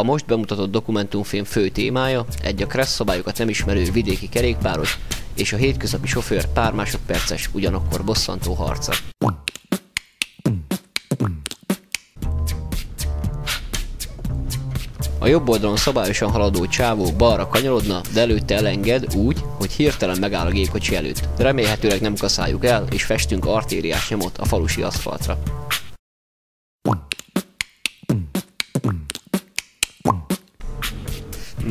most bemutatott dokumentumfilm fő témája egy a kressz szabályokat nem ismerő vidéki kerékpáros és a hétköznapi sofőr pár másodperces, ugyanakkor bosszantó harca. A jobb oldalon szabályosan haladó csávó balra kanyarodna, de előtte elenged úgy, hogy hirtelen megáll a gépkocsi előtt. Remélhetőleg nem kaszáljuk el, és festünk artériás nyomot a falusi aszfaltra.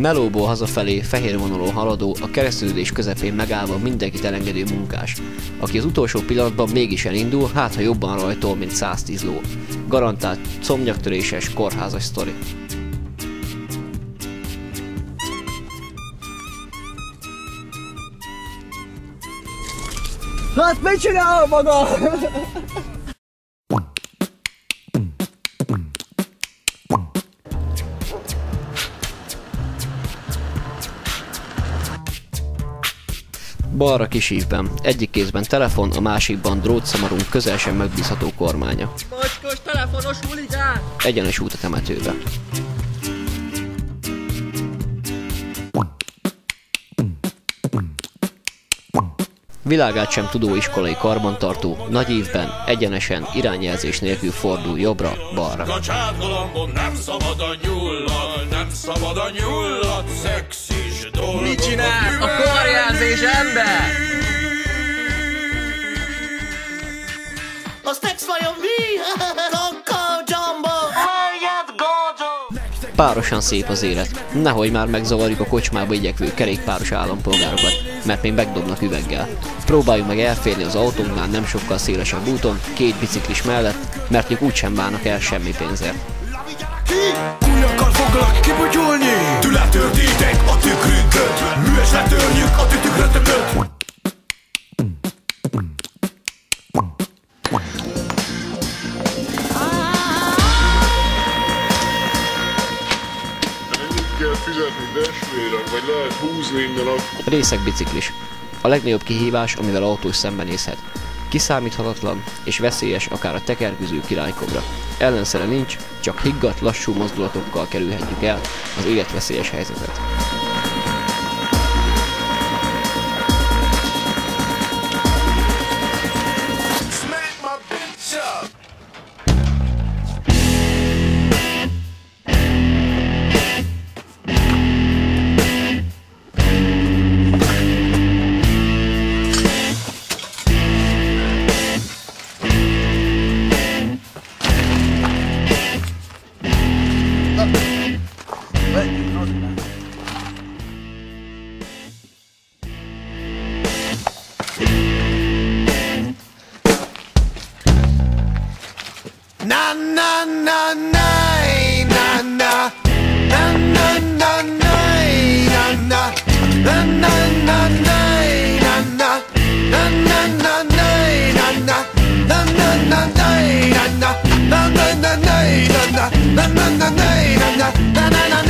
Melóból hazafelé fehér vonalon haladó, a keresztülődés közepén megállva mindenkit elengedő munkás, aki az utolsó pillanatban mégis elindul, hát ha jobban rajtol, mint 110 ló. Garantált combnyaktöréses, kórházas sztori. Hát mit csinál maga? Balra kis ívben, egyik kézben telefon, a másikban drótszamarunk közel sem megbízható kormánya. Mocskos telefonos huligán! Egyenes út a temetőbe. Világát sem tudó iskolai karbantartó, nagy ívben, egyenesen, irányjelzés nélkül fordul jobbra-balra. A csávgalambon nem szabad a nyullad, nem szabad a nyullad, szexis dolgok. Mit csinálsz? A karjelzés ember! A szex vajon mi? Kakao Jumbo! Helyet Gojo! Párosan szép az élet. Nehogy már megzavarjuk a kocsmába igyekvő kerékpáros állampolgárokat, mert még megdobnak üveggel. Próbáljuk meg elférni az autónknál nem sokkal szélesebb úton, két biciklis mellett, mert ők úgysem bánnak el semmi pénzért. Kunyakkal foglak kibugyulni! Tületörtétek a tükrünket! Műes letörjük a tükrötököt! Fizetni desvérek, vagy lehet húzni innen akkor. Részeg biciklis. A legnagyobb kihívás, amivel autós szembenézhet. Kiszámíthatatlan és veszélyes akár a tekergőző királykobra. Ellenszere nincs, csak higgadt, lassú mozdulatokkal kerülhetjük el az életveszélyes helyzetet. Na na na na na na na na na na na na na